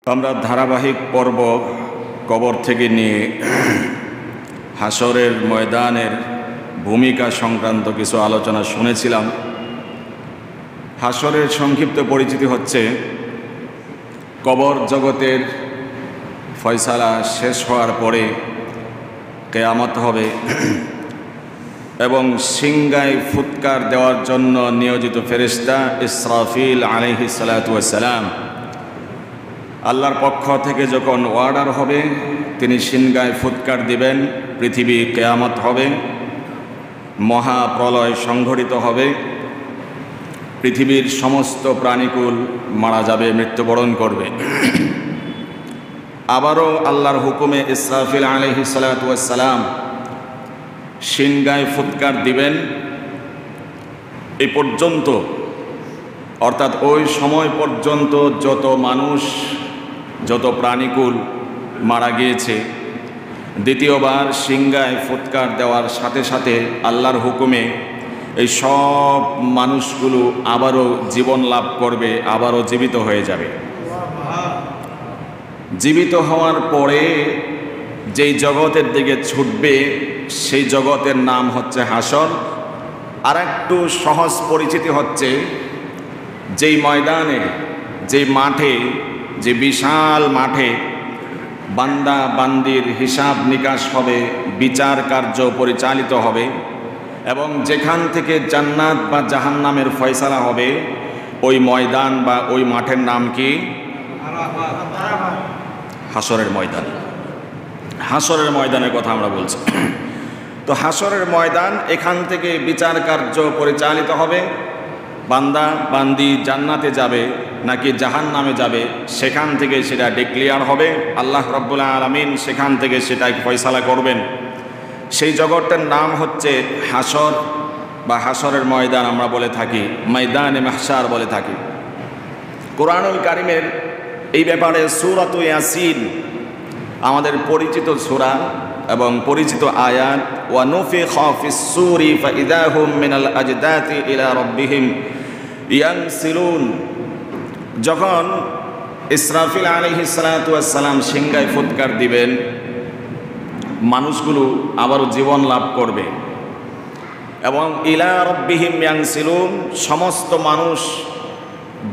আমরা ধারাবাহিক পর্ব কবর থেকে নিয়ে হাসরের ময়দানের ভূমিকা সংক্রান্ত কিছু আলোচনা শুনেছিলাম। হাসরের সংক্ষিপ্ত পরিচিতি হচ্ছে কবর জগতের ফয়সালা শেষ হওয়ার পরে কিয়ামত হবে এবং সিংগায় ফুৎকার দেওয়ার জন্য নিয়োজিত ফেরেশতা ইসরাফিল আলাইহিস সালাতু ওয়াস সালাম আল্লাহর পক্ষ থেকে যখন অর্ডার হবে তিনি সিংগায় ফুৎকার দিবেন, পৃথিবী কিয়ামত হবে, মহাপ্রলয় সংঘটিত হবে, পৃথিবীর সমস্ত প্রাণীকুল মারা যাবে, মৃত্যুবরণ করবে। আবারও আল্লাহর হুকুমে ইসরাফিল আলাইহিস সালাতু ওয়াস সালাম সিংগায় ফুৎকার দিবেন। এই পর্যন্ত অর্থাৎ ওই সময় পর্যন্ত যত মানুষ যত প্রাণীকুল মারা গিয়েছে, দ্বিতীয়বার সিংগায় ফুৎকার দেওয়ার সাথে সাথে আল্লাহর হুকুমে এই সব মানুষগুলো আবারও জীবন লাভ করবে, আবারও জীবিত হয়ে যাবে। জীবিত হওয়ার পরে যেই জগতের দিকে ছুটবে সেই জগতের নাম হচ্ছে হাসর। আর একটু সহজ পরিচিতি হচ্ছে যেই ময়দানে, যেই মাঠে, যে বিশাল মাঠে বান্দা বান্দির হিসাব নিকাশ হবে, বিচার কার্য পরিচালিত হবে এবং যেখান থেকে জান্নাত বা জাহান্নামের ফয়সালা হবে, ওই ময়দান বা ওই মাঠের নাম কি? হাসরের ময়দান। হাসরের ময়দানের কথা আমরা বলছি। তো হাসরের ময়দান, এখান থেকে বিচার কার্য পরিচালিত হবে। বান্দা বান্দি জান্নাতে যাবে নাকি জাহান্নামে যাবে সেখান থেকে সেটা ডিক্লেয়ার হবে। আল্লাহ রাব্বুল আলামিন সেখান থেকে সেটা ফয়সালা করবেন। সেই জগৎটার নাম হচ্ছে হাসর বা হাসরের ময়দান আমরা বলে থাকি, ময়দানে মাহশার বলে থাকি। কোরআনুল কারীমের এই ব্যাপারে সূরাতু ইয়াসিন আমাদের পরিচিত সূরা এবং পরিচিত আয়াত, ওয়া নুফিখা ফিস সূরি ফাইদা হুম মিনাল আজদাতি ইলা রাব্বিহিম ইয়ানসিলুন। যখন ইসরাফিল আলাইহিস সালাতু ওয়াস সালাম সিংগায় ফুৎকার দিবেন, মানুষগুলো আবারও জীবন লাভ করবে এবং ইলা রাব্বিহিম ইয়ানসিলুন, সমস্ত মানুষ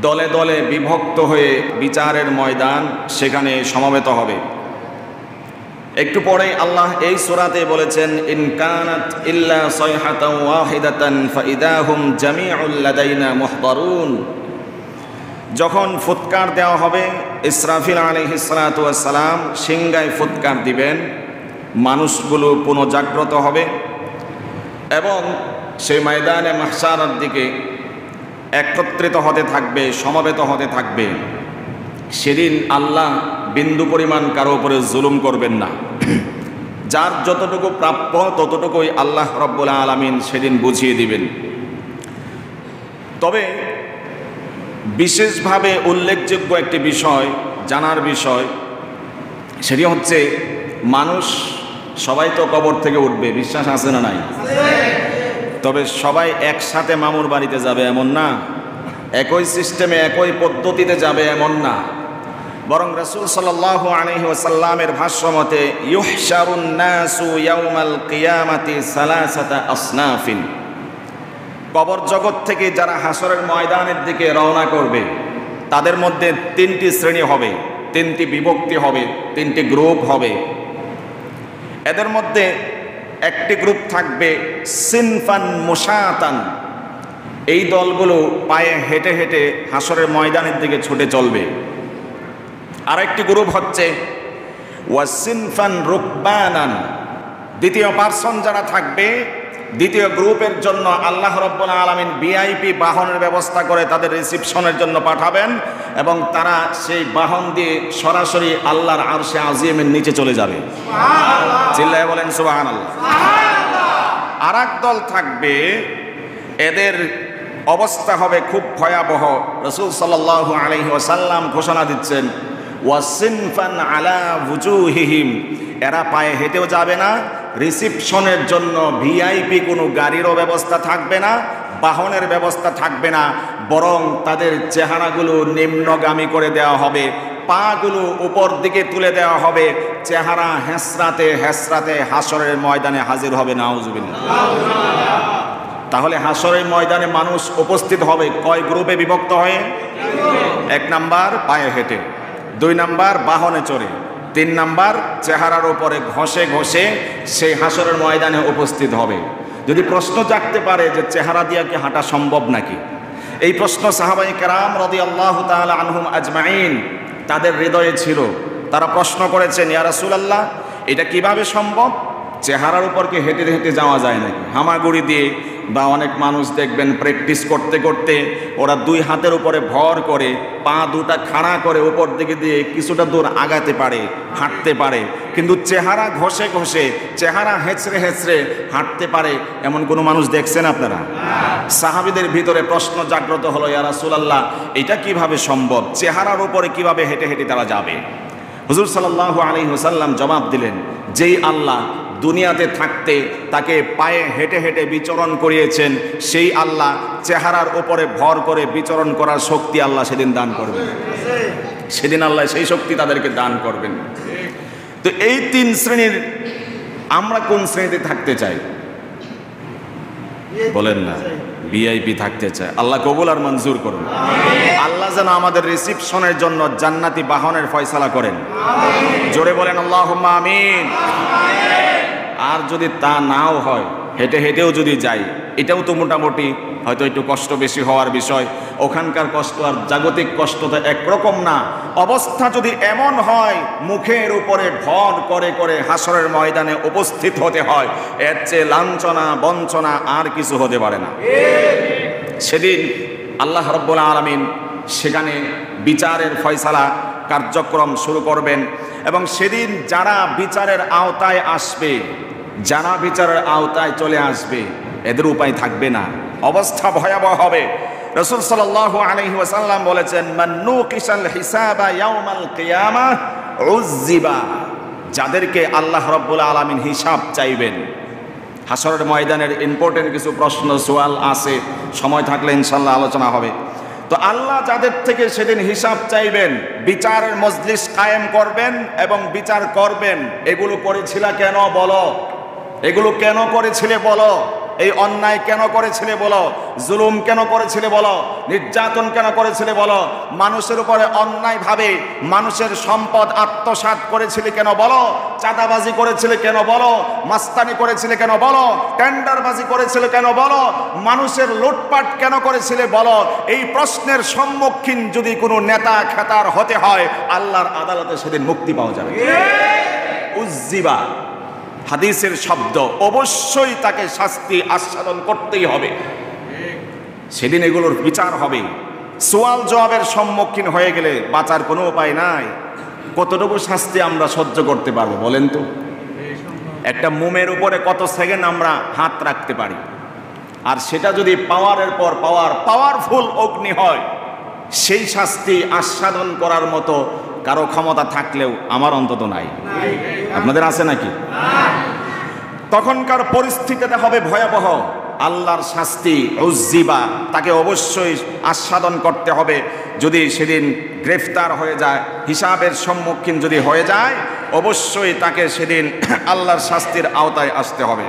দলে দলে বিভক্ত হয়ে বিচারের ময়দান সেখানে সমবেত হবে। একটু পরেই আল্লাহ এই সূরাতে বলেছেন, ইন কানাত ইল্লা সাইহাতান ওয়াহিদাতান ফাইদা হুম জামিউল লাদাইনা মুহদারুন। যখন ফুৎকার দেওয়া হবে, ইসরাফিল আলাইহিস সালাতু ওয়াস সালাম সিংগায় ফুৎকার দিবেন, মানুষগুলো পুনঃজাগ্রত হবে এবং সেই ময়দানে মাহশারের দিকে একত্রিত হতে থাকবে, সমবেত হতে থাকবে। সেদিন আল্লাহ বিন্দু পরিমাণ কারো উপরে জুলুম করবেন না। যার যতটুকু প্রাপ্য ততটুকুই আল্লাহ রাব্বুল আলামিন সেদিন বুঝিয়ে দিবেন। তবে বিশেষভাবে উল্লেখযোগ্য একটি বিষয়, জানার বিষয়, সেটি হচ্ছে মানুষ সবাই তো কবর থেকে উঠবে, বিশ্বাস আছে না নাই? তবে সবাই একসাথে মামুর বাড়িতে যাবে এমন না, একই সিস্টেমে একই পদ্ধতিতে যাবে এমন না, বরং রাসূল সাল্লাল্লাহু আলাইহি ওয়াসাল্লামের ভাষ্য মতে ইউহশারুন নাসু ইয়াউমাল কিয়ামাতি সালাসাতা আসনাফিন। কবর জগৎ থেকে যারা হাসরের ময়দানের দিকে রওনা করবে তাদের মধ্যে তিনটি শ্রেণী হবে, তিনটি বিভক্তি হবে, তিনটি গ্রুপ হবে। এদের মধ্যে একটি গ্রুপ থাকবে সিনফান মুশাতান, এই দলগুলো পায়ে হেঁটে হেঁটে হাসরের ময়দানের দিকে ছুটে চলবে। আরেকটি গ্রুপ হচ্ছে ওয়াসিনফান রুকবানান, দ্বিতীয় পার্সন যারা থাকবে, দ্বিতীয় গ্রুপের জন্য আল্লাহ রাব্বুল আলামিন ভিআইপি বাহনের ব্যবস্থা করে তাদের রিসিপশনের জন্য পাঠাবেন এবং তারা সেই বাহন দিয়ে সরাসরি আল্লাহর আরশে আজিমের নিচে চলে যাবে। চিল্লায়ে বলেন সুবহানাল্লাহ। আরেক দল থাকবে, এদের অবস্থা হবে খুব ভয়াবহ। রাসূল সাল্লাল্লাহু আলাইহি ওয়াসাল্লাম ঘোষণা দিচ্ছেন, ওয়াসিনফান আলা ওয়ুজুহিহিম, এরা পায়ে হেঁটেও যাবে না, রিসিপশনের জন্য ভিআইপি কোনো গাড়িরও ব্যবস্থা থাকবে না, বাহনের ব্যবস্থা থাকবে না, বরং তাদের চেহারাগুলো নিম্নগামী করে দেওয়া হবে, পাগুলো উপর দিকে তুলে দেওয়া হবে, চেহারা হেসরাতে হেসরাতে হাসরের ময়দানে হাজির হবে। নাউজুবিল্লাহ। তাহলে হাসরের ময়দানে মানুষ উপস্থিত হবে কয় গ্রুপে বিভক্ত হয়ে? 1 নাম্বার পায়ে হেঁটে, 2 নাম্বার বাহনে চড়ে, 3 নাম্বার চেহারার উপরে ঘষে ঘষে সেই হাসরের ময়দানে উপস্থিত হবে। যদি প্রশ্ন জাগতে পারে যে চেহারা দিয়ে কি হাঁটা সম্ভব নাকি, এই প্রশ্ন সাহাবায়ে কেরাম রাদিয়াল্লাহু তাআলা আনহুম আজমাইন তাদের হৃদয়ে ছিল। তারা প্রশ্ন করেছেন, ইয়া রাসূলুল্লাহ, এটা কিভাবে সম্ভব? চেহারার উপর কি হেঁটে হেঁটে যাওয়া যায় নাকি? হামাগুড়ি দিয়ে বা অনেক মানুষ দেখবেন প্র্যাকটিস করতে করতে ওরা 2 হাতের উপরে ভর করে পা দুটা খাড়া করে উপর দিকে দিয়ে কিছুটা দূর আগাতে পারে, হাঁটতে পারে, কিন্তু চেহারা ঘষে ঘষে চেহারা হেঁচড়ে হেঁচড়ে হাঁটতে পারে এমন কোনো মানুষ দেখছেন আপনারা? সাহাবীদের ভিতরে প্রশ্ন জাগ্রত হলো, ইয়া রাসূলুল্লাহ, এটা কিভাবে সম্ভব? চেহারার উপরে কিভাবে হেঁটে হেঁটে তারা যাবে? হুজুর সাল্লাল্লাহু আলাইহি ওয়াসাল্লাম জবাব দিলেন, যেই আল্লাহ দুনিয়াতে থাকতে তাকে পায়ে হেঁটে হেঁটে বিচরণ করিয়েছেন, সেই আল্লাহ চেহারার উপরে ভর করে বিচরণ করার শক্তি আল্লাহ সেদিন দান করবেন। সেদিন আল্লাহ সেই শক্তি তাদেরকে দান করবেন। তো এই 3 শ্রেণীর আমরা কোন শ্রেণীতে থাকতে চাই? বলেন না, ভিআইপি থাকতে চাই। আল্লাহ কবুল আর মঞ্জুর করুন। আল্লাহ যেন আমাদের রিসিপশনের জন্য জান্নাতি বাহনের ফয়সালা করেন। জোরে বলেন আল্লাহুম্মা আমিন। আর যদি তা নাও হয়, হেঁটে হেঁটেও যদি যাই, এটাও তো মোটামুটি হয়তো একটু কষ্ট বেশি হওয়ার বিষয়। ওখানকার কষ্ট আর জাগতিক কষ্ট তো একরকম না। অবস্থা যদি এমন হয় মুখের উপরে ভর করে করে হাসরের ময়দানে উপস্থিত হতে হয়, এর চেয়ে লাঞ্ছনা বঞ্চনা আর কিছু হতে পারে না। সেদিন আল্লাহ রাব্বুল আলামিন সেখানে বিচারের ফয়সালা কার্যক্রম শুরু করবেন, এবং সেদিন যারা বিচারের আওতায় আসবে, যারা বিচারের আওতায় চলে আসবে, এদের উপায় থাকবে না। অবস্থা ভয়াবহ হবে। রাসূল সাল্লাল্লাহু আলাইহি ওয়াসাল্লাম বলেছেন, মান নুকিশাল হিসাবা ইয়াউমাল কিয়ামাহ উযযিবা। যাদেরকে আল্লাহ রাব্বুল আলামিন হিসাব চাইবেন, হাসরের ময়দানের ইম্পর্টেন্ট কিছু প্রশ্ন সোয়াল আছে, সময় থাকলে ইনশাআল্লাহ আলোচনা হবে। তো আল্লাহ যাদের থেকে সেদিন হিসাব চাইবেন, বিচারের মজলিস কায়েম করবেন এবং বিচার করবেন। এগুলো করেছিলা কেন বলো, এগুলো কেন করেছিলে বলো, এই অন্যায় কেন করেছিলে বলো, জুলুম কেন করেছিলে বলো, নির্যাতন কেন করেছিলে বলো, মানুষের উপরে অন্যায়ভাবে মানুষের সম্পদ আত্মসাৎ করেছিলে কেন বলো, চাঁদাবাজি করেছিলে কেন বলো, মাস্তানি করেছিলে কেন বলো, টেন্ডারবাজি করেছিলে কেন বলো, মানুষের লুটপাট কেন করেছিলে বলো। এই প্রশ্নের সম্মুখীন যদি কোনো নেতা খেতার হতে হয়, আল্লাহর আদালতে সেদিন মুক্তি পাওয়া যাবে। উজ্জিবা হাদিসের শব্দ, অবশ্যই তাকে শাস্তি আস্বাদন করতেই হবে। সেদিন এগুলোর বিচার হবে। সওয়াল জবাবের সম্মুখীন হয়ে গেলে বাঁচার কোনো উপায় নাই। কতটুকু শাস্তি আমরা সহ্য করতে পারবো বলেন তো? একটা মোমের উপরে কত সেকেন্ড আমরা হাত রাখতে পারি, আর সেটা যদি পাওয়ারের পর পাওয়ারফুল অগ্নি হয়, সেই শাস্তি আস্বাদন করার মতো কারো ক্ষমতা থাকলেও আমার অন্তত নাই। আপনাদের আছে নাকি? তখনকার পরিস্থিতিতে হবে ভয়াবহ। আল্লাহর শাস্তি উজ্জিবা, তাকে অবশ্যই আস্বাদন করতে হবে। যদি সেদিন গ্রেফতার হয়ে যায়, হিসাবের সম্মুখীন যদি হয়ে যায়, অবশ্যই তাকে সেদিন আল্লাহর শাস্তির আওতায় আসতে হবে।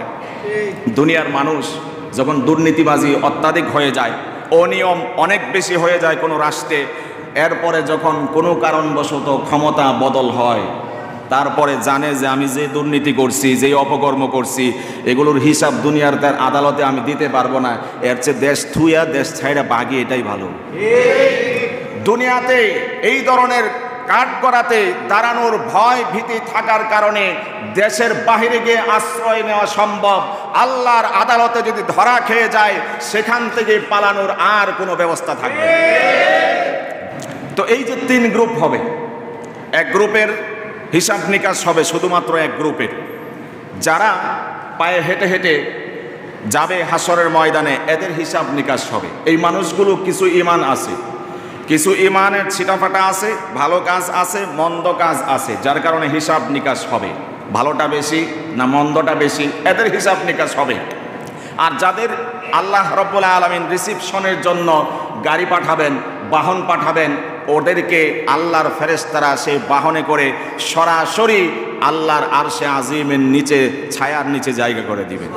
দুনিয়ার মানুষ যখন দুর্নীতিবাজি অত্যাধিক হয়ে যায়, অনিয়ম অনেক বেশি হয়ে যায় কোনো রাষ্ট্রে, এরপরে যখন কোনো কারণবশত ক্ষমতা বদল হয়, তারপরে জানে যে আমি যে দুর্নীতি করছি, যে অপকর্ম করছি, এগুলোর হিসাব দুনিয়ার তার আদালতে আমি দিতে পারবো না, এর চেয়ে দেশ থুইয়া দেশ ছাইড়া বাগি, এটাই ভালো। দুনিয়াতে এই ধরনের কাঠগড়াতে দাঁড়ানোর ভয় ভীতি থাকার কারণে দেশের বাহিরে গিয়ে আশ্রয় নেওয়া সম্ভব। আল্লাহর আদালতে যদি ধরা খেয়ে যায়, সেখান থেকে পালানোর আর কোনো ব্যবস্থা থাকবে না। তো এই যে 3 গ্রুপ হবে, এক গ্রুপের হিসাব নিকাশ হবে শুধুমাত্র এক গ্রুপের, যারা পায়ে হেঁটে হেঁটে যাবে হাসরের ময়দানে, এদের হিসাব নিকাশ হবে। এই মানুষগুলো কিছু ঈমান আছে, কিছু ঈমানের ছিটাফাটা আছে, ভালো কাজ আছে, মন্দ কাজ আছে, যার কারণে হিসাব নিকাশ হবে। ভালোটা বেশি না মন্দটা বেশি, এদের হিসাব নিকাশ হবে। আর যাদের আল্লাহ রাব্বুল আলামিন রিসিপশনের জন্য গাড়ি পাঠাবেন, বাহন পাঠাবেন, ওদেরকে আল্লাহর ফেরেশতারা সেই বাহনে করে সরাসরি আল্লাহর আরশে আজিমের নিচে, ছায়ার নিচে জায়গা করে দিবেন।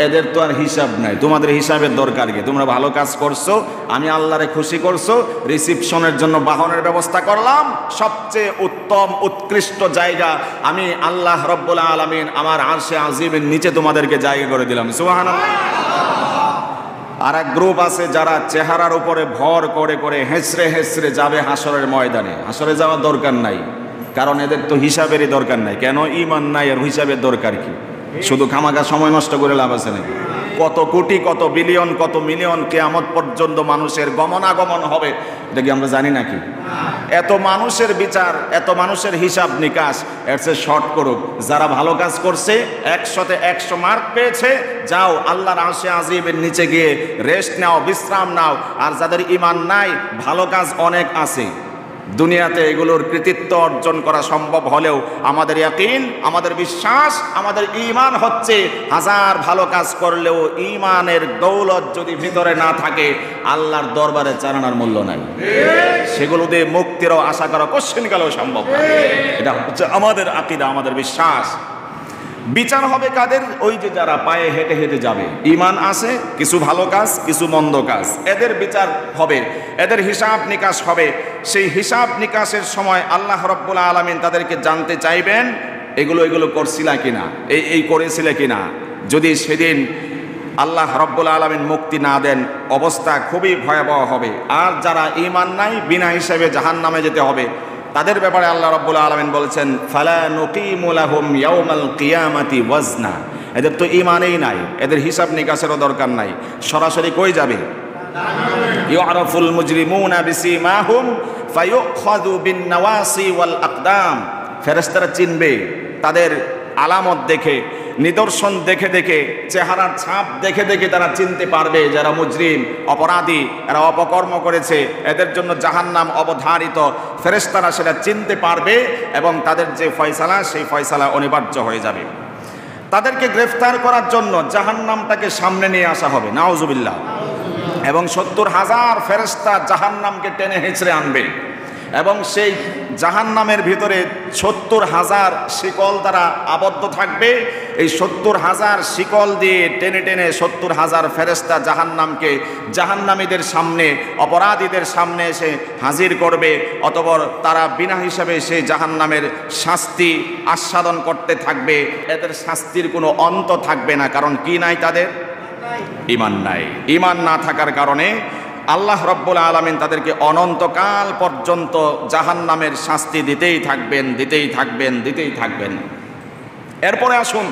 এদের তো আর হিসাব নাই, তোমাদের হিসাবের দরকার কি? তোমরা ভালো কাজ করছো, আমি আল্লাহরে খুশি করছো, রিসিপশনের জন্য বাহনের ব্যবস্থা করলাম, সবচেয়ে উত্তম উৎকৃষ্ট জায়গা আমি আল্লাহ রব্বুল আলামিন আমার আরশে আজিমের নিচে তোমাদেরকে জায়গা করে দিলাম। সুবহানাল্লাহ। আর এক গ্রুপ আছে যারা চেহারার উপরে ভর করে করে হেসড়ে হেসড়ে যাবে হাসরের ময়দানে। হাসরে যাওয়ার দরকার নাই, কারণ এদের তো হিসাবেরই দরকার নাই। কেন? ঈমান নাই, আর হিসাবের দরকার কি? শুধু খামাখা সময় নষ্ট করে লাভ আছে নাকি? কত কোটি, কত বিলিয়ন, কত মিলিয়ন কিয়ামত পর্যন্ত মানুষের গমনাগমন হবে, এটা কি আমরা জানি নাকি? এত মানুষের বিচার, এত মানুষের হিসাব নিকাশ, এর চেয়ে শর্ট করুক। যারা ভালো কাজ করছে 100-তে 100 মার্ক পেয়েছে, যাও আল্লাহর আরশে আজিমের নিচে গিয়ে রেস্ট নাও, বিশ্রাম নাও। আর যাদের ঈমান নাই, ভালো কাজ অনেক আছে দুনিয়াতে, এগুলোর কৃতিত্ব অর্জন করা সম্ভব হলেও আমাদের ইয়াকিন, আমাদের বিশ্বাস, আমাদের ঈমান হচ্ছে হাজার ভালো কাজ করলেও ঈমানের দৌলত যদি ভিতরে না থাকে, আল্লাহর দরবারে চালানোর মূল্য নাই। সেগুলো দিয়ে মুক্তিরও আশা করা কোশ্চেনকালেও সম্ভব না। এটা হচ্ছে আমাদের আকীদা, আমাদের বিশ্বাস। বিচার হবে কাদের? ওই যে যারা পায়ে হেঁটে হেঁটে যাবে, ঈমান আছে, কিছু ভালো কাজ, কিছু মন্দ কাজ, এদের বিচার হবে, এদের হিসাব নিকাশ হবে। সেই হিসাব নিকাশের সময় আল্লাহ রাব্বুল আলামিন তাদেরকে জানতে চাইবেন, এগুলো করছিলা কিনা, এই করেছিলে কিনা। যদি সেদিন আল্লাহ রাব্বুল আলামিন মুক্তি না দেন, অবস্থা খুবই ভয়াবহ হবে। আর যারা ঈমান নাই, বিনা হিসাবে জাহান্নামে যেতে হবে। তাদের ব্যাপারে আল্লাহ রাব্বুল আলামিন বলেছেন, ফালা নুকিমু লাহুম ইয়াউমাল কিয়ামাতি ওয়াজনা। এদের তো ঈমানই নাই, এদের হিসাব নিকাশেরও দরকার নাই, সরাসরি কই যাবে? ইউআরাফুল মুজরিমুনা বিসিমাহুম ফায়ুখাযু বিন নাওয়াসি ওয়াল আকদাম। ফেরেশতারা চিনবে তাদের আলামত দেখে, নিদর্শন দেখে দেখে, চেহারার ছাপ দেখে দেখে তারা চিনতে পারবে যারা মুজরিম, অপরাধী, এরা অপকর্ম করেছে, এদের জন্য জাহান্নাম অবধারিত। ফেরেশতারা সেটা চিনতে পারবে এবং তাদের যে ফয়সালা, সেই ফয়সালা অনিবার্য হয়ে যাবে। তাদেরকে গ্রেফতার করার জন্য জাহান্নামটাকে সামনে নিয়ে আসা হবে, নাউজুবিল্লাহ। এবং 70,000 ফেরেশতা জাহান্নামকে টেনে হেঁচড়ে আনবে এবং সেই জাহান্নামের ভিতরে 70,000 শিকল দ্বারা আবদ্ধ থাকবে। এই 70,000 শিকল দিয়ে টেনে টেনে 70,000 ফেরেশতা জাহান্নামকে জাহান্নামীদের সামনে, অপরাধীদের সামনে এসে হাজির করবে। অতঃপর তারা বিনা হিসাবে সেই জাহান্নামের শাস্তি আস্বাদন করতে থাকবে। এদের শাস্তির কোনো অন্ত থাকবে না, কারণ কি নাই? তাদের ঈমান নাই। ঈমান না থাকার কারণে আল্লাহ রাব্বুল আলামিন তাদেরকে অনন্তকাল পর্যন্ত জাহান্নামের শাস্তি দিতেই থাকবেন, দিতেই থাকবেন, দিতেই থাকবেন। এরপরে আসুন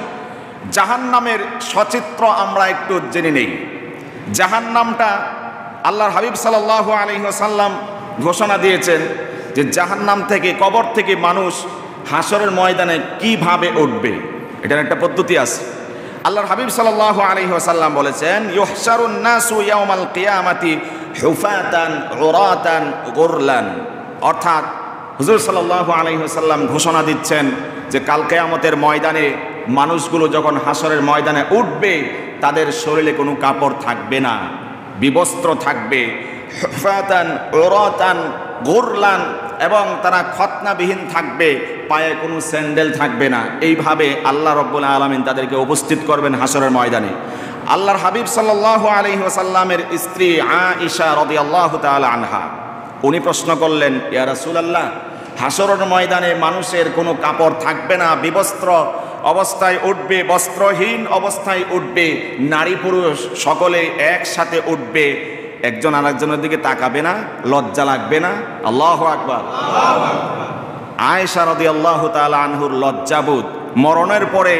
জাহান্নামের সচিত্র আমরা একটু জেনে নেই। জাহান্নামটা আল্লাহর হাবিব সাল্লাল্লাহু আলাইহি ওয়াসাল্লাম ঘোষণা দিয়েছেন যে জাহান্নাম থেকে, কবর থেকে মানুষ হাসরের ময়দানে কিভাবে উঠবে, এটার একটা পদ্ধতি আছে। আল্লাহর হাবিব সাল্লাল্লাহু আলাইহি ওয়াসাল্লাম বলেছেন, ইউহশারুন নাসু ইয়াউমাল কিয়ামাতি হুফাতান উরাতান গুরলান। অর্থাৎ হুজুর সাল্লাল্লাহু আলাইহি ওয়াসাল্লাম ঘোষণা দিচ্ছেন যে কাল কিয়ামতের ময়দানে মানুষগুলো যখন হাসরের ময়দানে উঠবে, তাদের শরীরে কোনো কাপড় থাকবে না, বিবস্ত্র থাকবে। হুফাতান উরাতান গুরলান, এবং তারা খতনাবিহীন থাকবে, পায়ে কোনো স্যান্ডেল থাকবে না। এইভাবে আল্লাহ রাব্বুল আলামিন তাদেরকে উপস্থিত করবেন হাসরের ময়দানে। আল্লাহর হাবিব সাল্লাল্লাহু আলাইহি ওয়াসাল্লামের স্ত্রী আয়েশা রাদিয়াল্লাহু তাআলা আনহা, উনি প্রশ্ন করলেন, ইয়া রাসূলুল্লাহ, হাসরের ময়দানে মানুষের কোনো কাপড় থাকবে না, বিবস্ত্র অবস্থায় উঠবে, বস্ত্রহীন অবস্থায় উঠবে, নারী পুরুষ সকলে একসাথে উঠবে, একজন আরেকজনের দিকে তাকাবে না, লজ্জা লাগবে না? আল্লাহু আকবার। আয়েশা রাদিয়াল্লাহু তাআলা আনহুর লজ্জাবোধ, মরণের পরে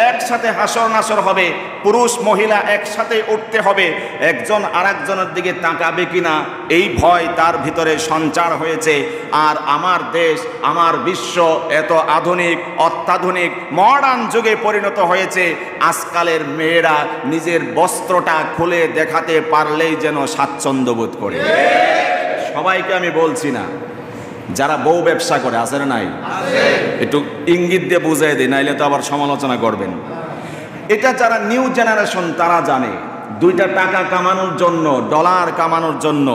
একসাথে হাসর নাসর হবে, পুরুষ মহিলা একসাথে উঠতে হবে, একজন আরেকজনের দিকে তাকাবে কিনা এই ভয় তার ভিতরে সঞ্চার হয়েছে। আর আমার দেশ, আমার বিশ্ব এত আধুনিক, অত্যাধুনিক, মডার্ন যুগে পরিণত হয়েছে, আজকালের মেয়েরা নিজের বস্ত্রটা খুলে দেখাতে পারলেই যেন স্বাচ্ছন্দ্য বোধ করে। সবাইকে আমি বলছি না, যারা বউ ব্যবসা করে, আছে না নাই? একটু ইঙ্গিত দিয়ে বুঝাই দিই, নাইলে তো আবার সমালোচনা করবেন। এটা যারা নিউ জেনারেশন তারা জানে, 2টা টাকা কামানোর জন্য, ডলার কামানোর জন্য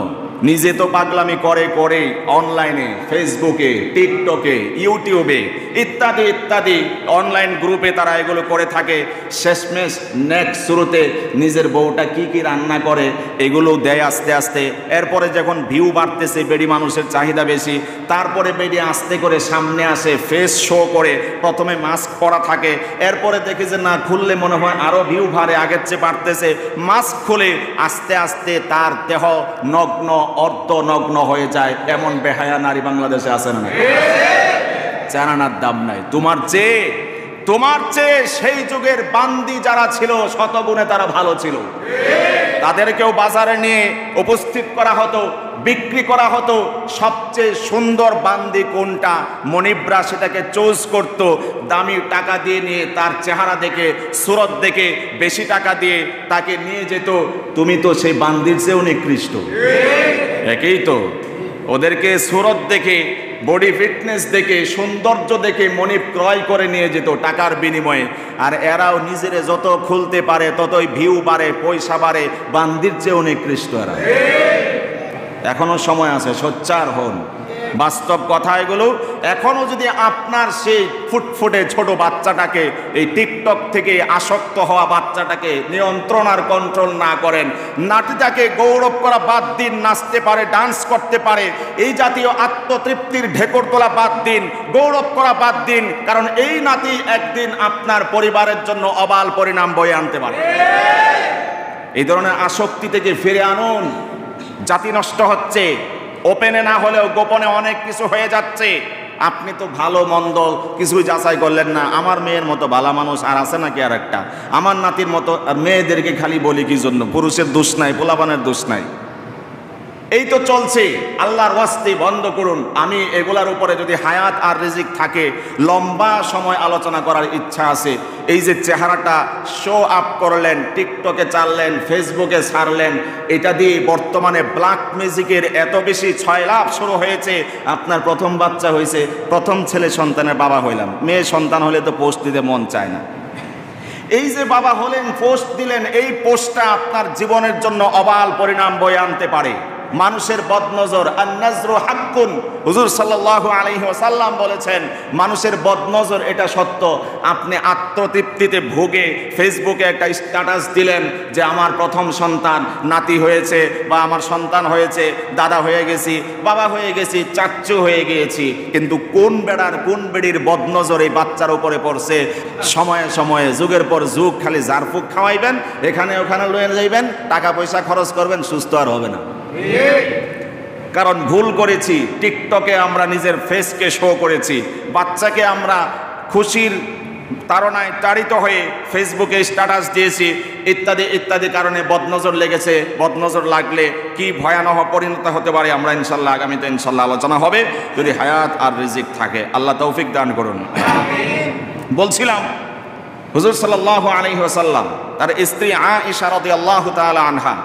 নিজে তো পাগলামি করে করে অনলাইনে, ফেসবুকে, টিকটকে, ইউটিউবে ইত্যাদি ইত্যাদি অনলাইন গ্রুপে তারা এগুলো করে থাকে। শেষমেশ নেক্সট শুরুতে নিজের বউটা কি কি রান্না করে এগুলো দেয় আস্তে আস্তে। এরপরে যখন ভিউ বাড়তেছে, বেডি মানুষের চাহিদা বেশি, তারপরে বেডি আস্তে করে সামনে আসে, ফেস শো করে, প্রথমে মাস্ক পরা থাকে, এরপরে দেখে যে না খুললে মনে হয় আরও ভিউ বাড়ে, আগের চেয়ে বাড়তেছে, মাস্ক খুলে আস্তে আস্তে তার দেহ নগ্ন, অর্ধ নগ্ন হয়ে যায়। এমন বেহায়া নারী বাংলাদেশে আছে না? জানানার দাম নাই। তোমার চেয়ে সেই যুগের বান্দি যারা ছিল শতগুণে তারা ভালো ছিল। তাদেরকেও বাজারে নিয়ে উপস্থিত করা হতো, বিক্রি করা হতো। সবচেয়ে সুন্দর বান্দি কোনটা, মনিবরা সেটাকে চুজ করত, দামি টাকা দিয়ে নিয়ে তার চেহারা দেখে, সুরত দেখে বেশি টাকা দিয়ে তাকে নিয়ে যেত। তুমি তো সেই বান্দির চেয়েও নিকৃষ্ট। একেই তো, ওদেরকে সুরত দেখে, বডি ফিটনেস দেখে, সৌন্দর্য দেখে মনিব ক্রয় করে নিয়ে যেত টাকার বিনিময়ে। আর এরাও নিজেরে যত খুলতে পারে ততই ভিউ বাড়ে, পয়সা বাড়ে, বান্দির চেয়েও নিকৃষ্ট এরা। এখনো সময় আছে, সোচ্চার হন। বাস্তব কথা এগুলো। এখনো যদি আপনার সেই ফুটফুটে ছোট বাচ্চাটাকে, এই টিকটক থেকে আসক্ত হওয়া বাচ্চাটাকে নিয়ন্ত্রণ আর কন্ট্রোল না করেন, নাতিটাকে গৌরব করা বাদ দিন, নাচতে পারে, ডান্স করতে পারে, এই জাতীয় আত্মতৃপ্তির ঢেকর তোলা বাদ দিন, গৌরব করা বাদ দিন। কারণ এই নাতি একদিন আপনার পরিবারের জন্য অবাল পরিণাম বয়ে আনতে পারে। এই ধরনের আসক্তি থেকে ফিরে আনুন। জাতি নষ্ট হচ্ছে, ওপেনে না হলেও গোপনে অনেক কিছু হয়ে যাচ্ছে। আপনি তো ভালো মন্দ কিছুই যাচাই করলেন না। আমার মেয়ের মতো ভালো মানুষ আর আছে নাকি আর একটা? আমার নাতির মতো। আর মেয়েদেরকে খালি বলি কি জন্য? পুরুষের দোষ নাই, পোলাপানের দোষ নাই। এই তো চলছে। আল্লাহর ওয়াস্তে বন্ধ করুন। আমি এগুলার উপরে যদি হায়াত আর রিজিক থাকে লম্বা সময় আলোচনা করার ইচ্ছা আছে। এই যে চেহারাটা শো আপ করলেন, টিকটকে চাললেন, ফেসবুকে ছাড়লেন, এটা দিয়ে বর্তমানে ব্ল্যাক মিউজিকের এত বেশি ছয়লাভ শুরু হয়েছে। আপনার প্রথম বাচ্চা হয়েছে, প্রথম ছেলে সন্তানের বাবা হইলাম, মেয়ে সন্তান হলে তো পোস্ট দিতে মন চায় না। এই যে বাবা হলেন, পোস্ট দিলেন, এই পোস্টটা আপনার জীবনের জন্য অবাল পরিণাম বয়ে আনতে পারে। মানুষের বদনজর, আন-নাজরু হাক্কুন, হুজুর সাল্লাল্লাহু আলাইহি ওয়াসাল্লাম বলেছেন মানুষের বদনজর, এটা সত্য। আপনি আত্মতৃপ্তিতে ভোগে ফেসবুকে একটা স্ট্যাটাস দিলেন যে আমার প্রথম সন্তান, নাতি হয়েছে, বা আমার সন্তান হয়েছে, দাদা হয়ে গেছি, বাবা হয়ে গেছি, চাচ্চু হয়ে গিয়েছি। কিন্তু কোন বেড়ার, কোন বেড়ির বদনজর এই বাচ্চার উপরে পড়ছে? সময়ে সময়ে, যুগের পর যুগ খালি জারফুক খাওয়াইবেন, এখানে ওখানে লয়ে যাইবেন, টাকা পয়সা খরচ করবেন, সুস্থ আর হবে না। কারণ ভুল করেছি, টিকটকে আমরা নিজের ফেসকে শো করেছি, বাচ্চাকে আমরা খুশির তাড়নায় তাড়িত হয়ে ফেসবুকে স্ট্যাটাস দিয়েছি, ইত্যাদি ইত্যাদি কারণে বদনজর লেগেছে। বদনজর লাগলে কি ভয়ানক পরিণত হতে পারে আমরা ইনশাল্লাহ আগামীতে ইনশাল্লাহ আলোচনা হবে, যদি হায়াত আর রিজিক থাকে। আল্লাহ তৌফিক দান করুন। বলছিলাম হুজুর সাল্লাল্লাহু আলাইহি ওয়াসাল্লাম তার স্ত্রী আয়েশা রাদিয়াল্লাহু তাআলা আনহা,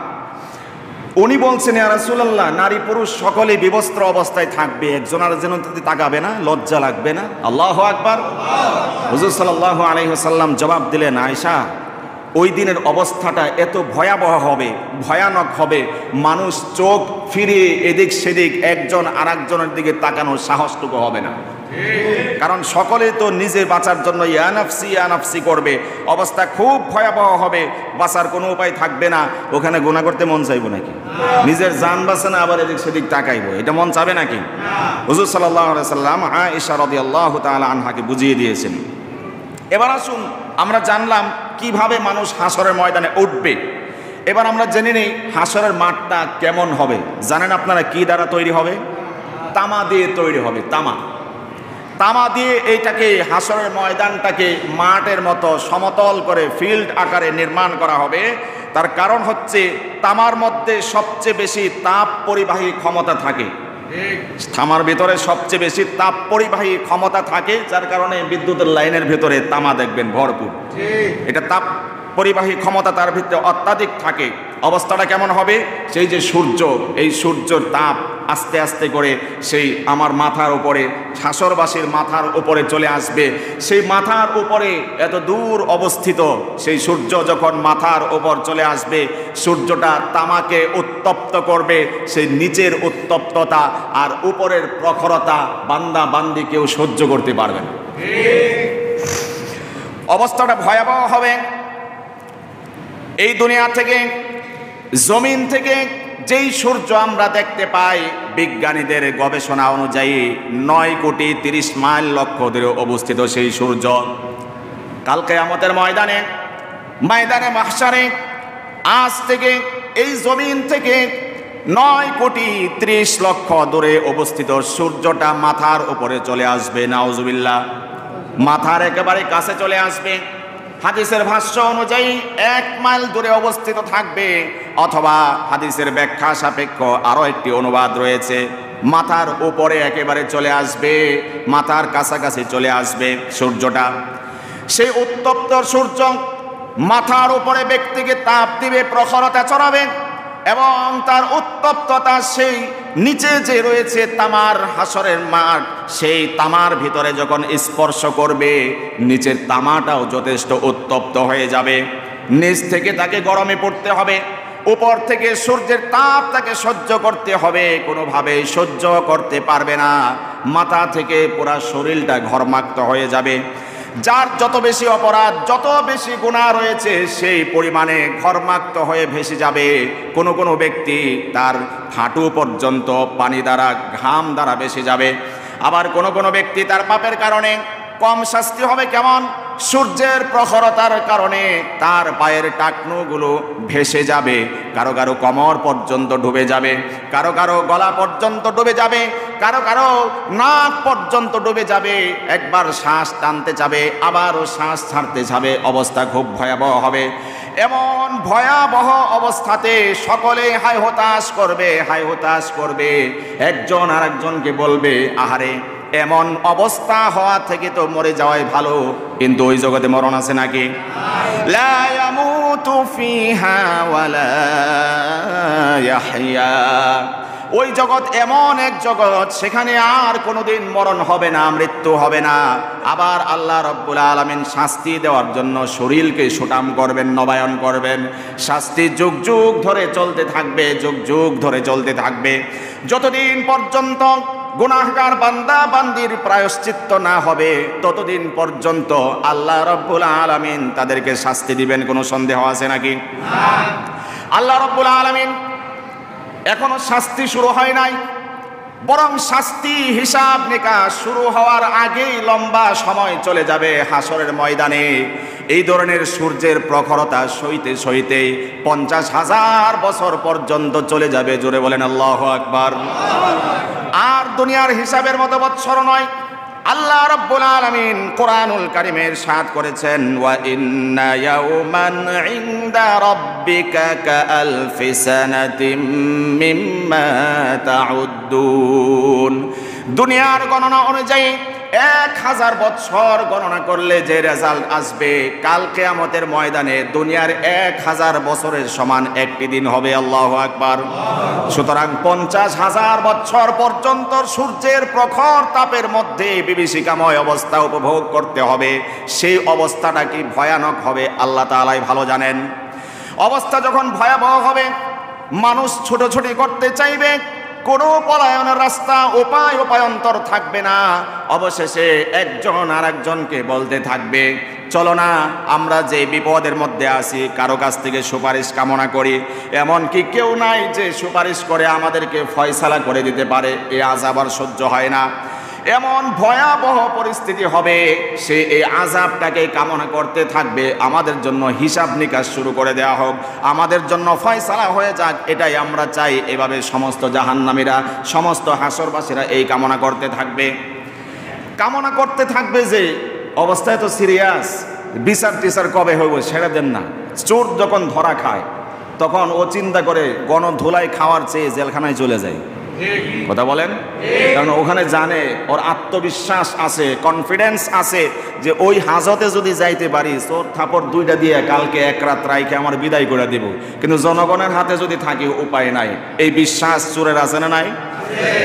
উনি বলছেন ইয়া রাসূলুল্লাহ, নারী পুরুষ সকলেই বিবস্ত্র অবস্থায় থাকবে, একজন আরেকজনের প্রতি তাকাবে না, লজ্জা লাগবে না? আল্লাহু আকবার। হুজুর সাল্লাল্লাহু আলাইহি ওয়াসাল্লাম জবাব দিলেন, আয়েশা, ওই দিনের অবস্থাটা এত ভয়াবহ হবে, ভয়ানক হবে, মানুষ চোখ ফিরিয়ে এদিক সেদিক একজন আরেকজনের দিকে তাকানোর সাহসটুকু হবে না। কারণ সকলে তো নিজে বাঁচার জন্য ইয়া নাফসি ইয়া নাফসি করবে। অবস্থা খুব ভয়াবহ হবে, বাঁচার কোনো উপায় থাকবে না। ওখানে গুনাহ করতে মন চাইবো নাকি? নিজের জান বাঁচে না, আবার এদিক সেদিক তাকাইবো, এটা মন চাবে নাকি? হুজুর সাল্লাল্লাহু আলাইহি ওয়াসাল্লাম আয়েশা রাদিয়াল্লাহু তাআলা আনহাকে বুঝিয়ে দিয়েছেন। এবার আসুন, আমরা জানলাম কিভাবে মানুষ হাসরের ময়দানে উঠবে। এবার আমরা জেনে নিই হাসরের মাঠটা কেমন হবে। জানেন আপনারা কি দ্বারা তৈরি হবে? তামা দিয়ে তৈরি হবে। তামা দিয়ে এইটাকে, হাসরের ময়দানটাকে মাঠের মতো সমতল করে ফিল্ড আকারে নির্মাণ করা হবে। তার কারণ হচ্ছে তামার মধ্যে সবচেয়ে বেশি তাপ পরিবাহী ক্ষমতা থাকে। তামার ভিতরে সবচেয়ে বেশি তাপ পরিবাহী ক্ষমতা থাকে, যার কারণে বিদ্যুতের লাইনের ভিতরে তামা দেখবেন ভরপুর। এটা তাপ পরিবাহী ক্ষমতা তার ভিতরে অত্যাধিক থাকে। অবস্থাটা কেমন হবে? সেই যে সূর্য, এই সূর্যের তাপ আস্তে আস্তে করে সেই আমার মাথার উপরে হাসরবাসীর মাথার উপরে চলে আসবে। সেই মাথার উপরে এত দূর অবস্থিত সেই সূর্য যখন মাথার উপর চলে আসবে, সূর্যটা তামাকে উত্তপ্ত করবে। সেই নিচের উত্তপ্ততা আর উপরের প্রখরতা বান্দা বান্দি কেউ সহ্য করতে পারবে না। অবস্থাটা ভয়াবহ হবে। এই দুনিয়া থেকে, জমিন থেকে যেই সূর্য আমরা দেখতে পাই, বিজ্ঞানীদের গবেষণা অনুযায়ী 9,30,00,000 মাইল লক্ষ দূরে অবস্থিত সেই সূর্য কাল কিয়ামতের ময়দানে মাহশারে আজ থেকে এই জমিন থেকে 9,30,00,000 দূরে অবস্থিত সূর্যটা মাথার উপরে চলে আসবে। নাউজুবিল্লাহ, মাথার একেবারে কাছে চলে আসবে। হাদিসের ভাষ্য অনুযায়ী 1 মাইল দূরে অবস্থিত থাকবে, অথবা হাদিসের ব্যাখ্যা সাপেক্ষ আরও একটি অনুবাদ রয়েছে, মাথার উপরে একেবারে চলে আসবে, মাথার কাছাকাছি চলে আসবে সূর্যটা। সেই উত্তপ্ত সূর্য মাথার উপরে ব্যক্তিকে তাপ দিবে, প্রখরতা চড়াবে, এবং তার উত্তপ্ততা সেই নিচে যে রয়েছে তামার হাসরের মাঠ, সেই তামার ভিতরে যখন স্পর্শ করবে, নিচের তামাটাও যথেষ্ট উত্তপ্ত হয়ে যাবে। নিচ থেকে তাকে গরমে পড়তে হবে, উপর থেকে সূর্যের তাপ তাকে সহ্য করতে হবে, কোনোভাবে সহ্য করতে পারবে না। মাথা থেকে পুরা শরীরটা ঘর্মাক্ত হয়ে যাবে। যার যত বেশি অপরাধ, যত বেশি গুনাহ রয়েছে, সেই পরিমাণে ঘর্মাক্ত হয়ে ভেসে যাবে। কোনো কোনো ব্যক্তি তার হাঁটু পর্যন্ত পানি দ্বারা, ঘাম দ্বারা ভেসে যাবে। আবার কোনো কোনো ব্যক্তি তার পাপের কারণে কম শাস্তি হবে। কেমন? সূর্যের প্রখরতার কারণে তার পায়ের টাকনুগুলো ভেসে যাবে, কারো কারো কোমর পর্যন্ত ডুবে যাবে, কারো কারো গলা পর্যন্ত ডুবে যাবে, কারো কারো নাক পর্যন্ত ডুবে যাবে। একবার শ্বাস টানতে যাবে, আবারও শ্বাস ছাড়তে যাবে, অবস্থা খুব ভয়াবহ হবে। এমন ভয়াবহ অবস্থাতে সকলে হায় হতাশ করবে, হায় হতাশ করবে। একজন আর একজনকে বলবে, আহারে, এমন অবস্থা হওয়া থেকে তো মরে যাওয়াই ভালো। কিন্তু ওই জগতে মরণ আছে নাকি? লা ইয়ামুতু ফিহা ওয়ালা ইয়াহইয়া। ওই জগৎ এমন এক জগৎ, সেখানে আর কোনোদিন মরণ হবে না, মৃত্যু হবে না। আবার আল্লাহ রাব্বুল আলামিন শাস্তি দেওয়ার জন্য শরীরকে সুঠাম করবেন, নবায়ন করবেন। শাস্তি যুগ যুগ ধরে চলতে থাকবে, যুগ যুগ ধরে চলতে থাকবে, যতদিন পর্যন্ত গুনাহগার বান্দা বান্দির প্রায়শ্চিত্ত না হবে, ততদিন পর্যন্ত আল্লাহ রাব্বুল আলামিন তাদেরকে শাস্তি দিবেন। কোনো সন্দেহ আছে নাকি? আল্লাহ রাব্বুল আলামিন এখনো শাস্তি শুরু হয় নাই, বরং শাস্তি হিসাব নিকাশ শুরু হওয়ার আগেই লম্বা সময় চলে যাবে হাসরের ময়দানে। এই ধরনের সূর্যের প্রখরতা সইতে সইতে 50,000 বছর পর্যন্ত চলে যাবে। জোরে বলেন আল্লাহু আকবার। আর দুনিয়ার হিসাবের মতো বৎসর নয়। আল্লাহ রাব্বুল আলামিন কোরআনুল কারীমে ইরশাদ করেছেন, ওয়া ইন্না ইয়াওমান ইনদা রাব্বিকা কাআলফি সানাতিম মিম্মা তাউদ্দুন। দুনিয়ার গণনা অনুযায়ী 1000 বছর গণনা করলে যে রেজাল্ট আসবে, কাল কিয়ামতের ময়দানে দুনিয়ার 1000 বছরের সমান একটি দিন হবে। আল্লাহু আকবার। সুতরাং 50,000 বছর পর্যন্ত সূর্যের প্রখর তাপের মধ্যে বিভীষিকাময় অবস্থা উপভোগ করতে হবে। সেই অবস্থাটা কি ভয়ানক হবে আল্লাহ তাআলাই ভালো জানেন। অবস্থা যখন ভয়াবহ হবে, মানুষ ছোটাছুটি করতে চাইবে, কোনো পলায়নের রাস্তা, উপায়ন্তর থাকবে না। অবশেষে একজন আর একজনকে বলতে থাকবে, চলো না আমরা যে বিপদের মধ্যে আছি কারো কাছ থেকে সুপারিশ কামনা করি। এমন কি কেউ নাই যে সুপারিশ করে আমাদেরকে ফয়সালা করে দিতে পারে? এই আযাব আর সহ্য হয় না। এমন ভয়াবহ পরিস্থিতি হবে, সে এই আযাবটাকে কামনা করতে থাকবে, আমাদের জন্য হিসাব নিকাশ শুরু করে দেওয়া হোক, আমাদের জন্য ফয়সালা হয়ে যাক, এটাই আমরা চাই। এভাবে সমস্ত জাহান্নামীরা, সমস্ত হাসরবাসীরা এই কামনা করতে থাকবে যে অবস্থায় তো সিরিয়াস, বিচার টিচার কবে হইব ছেড়ে দেন না। চোর যখন ধরা খায় তখন ও চিন্তা করে গণধুলাই খাওয়ার চেয়ে জেলখানায় চলে যায়। কথা বলেন? কারণ ওখানে জানে, ওর আত্মবিশ্বাস আছে, কনফিডেন্স আছে যে ওই হাজতে যদি যাইতে পারি, চোর থাপড় 2টা দিয়ে কালকে এক রাত রাইখে আমার বিদায় করে দেব। কিন্তু জনগণের হাতে যদি থাকি উপায় নাই। এই বিশ্বাস চোরের আছে না নাই?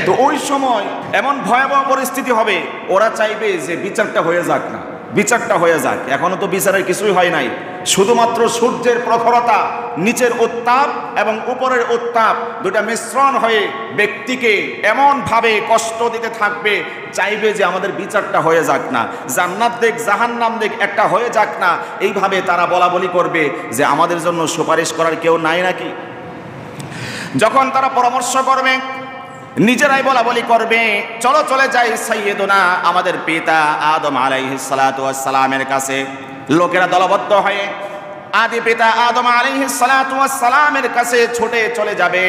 তো ওই সময় এমন ভয়াবহ পরিস্থিতি হবে, ওরা চাইবে যে বিচারটা হয়ে যাক না, বিচারটা হয়ে যাক। এখনো তো বিচারের কিছুই হয় নাই, শুধুমাত্র সূর্যের প্রখরতা, নিচের উত্তাপ এবং উপরের উত্তাপ দুটা মিশ্রণ হয়ে ব্যক্তিকে এমন ভাবে কষ্ট দিতে থাকবে, চাইবে যে আমাদের বিচারটা হয়ে যাক না, জান্নাত দেখ জাহান্নাম দেখ, একটা হয়ে যাক না। এইভাবে তারা বলা বলি করবে যে আমাদের জন্য সুপারিশ করার কেউ নাই নাকি। যখন তারা পরামর্শ করবে, নিজেরাই বলা বলি করবে, চলো চলে যাই সাইয়্যিদুনা আমাদের পিতা আদম আলাইহিস সালাতু ওয়াস সালামের কাছে। লোকেরা দলবদ্ধ হয়ে আদি পিতা আদম আলাইহিস সালাতু ওয়াস সালামের কাছে ছুটে চলে যাবে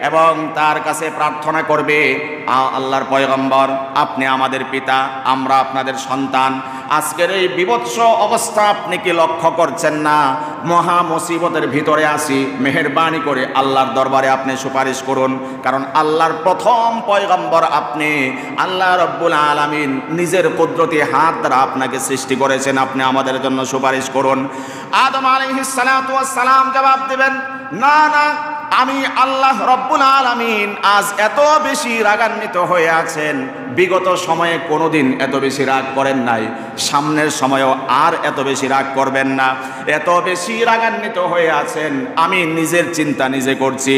এবং তার কাছে প্রার্থনা করবে, আল্লাহর পয়গম্বর, আপনি আমাদের পিতা, আমরা আপনাদের সন্তান। আজকের এই বিভৎস অবস্থা আপনি কি লক্ষ্য করছেন না? মহা মুসিবতের ভিতরে আসি, মেহেরবানি করে আল্লাহর দরবারে আপনি সুপারিশ করুন, কারণ আল্লাহর প্রথম পয়গম্বর আপনি। আল্লাহ রব্বুল আলামিন নিজের কুদরতি হাত দ্বারা আপনাকে সৃষ্টি করেছেন, আপনি আমাদের জন্য সুপারিশ করুন। আদম আলাইহিস সালাতু ওয়াস সালাম জবাব দিবেন, না না, আমি আল্লাহ রব্বুল আলামিন আজ এত বেশি রাগান্বিত হয়ে আছেন, বিগত সময়ে কোনোদিন এত বেশি রাগ করেন নাই, সামনের সময়েও আর এত বেশি রাগ করবেন না। এত বেশি রাগান্বিত হয়ে আছেন, আমি নিজের চিন্তা নিজে করছি,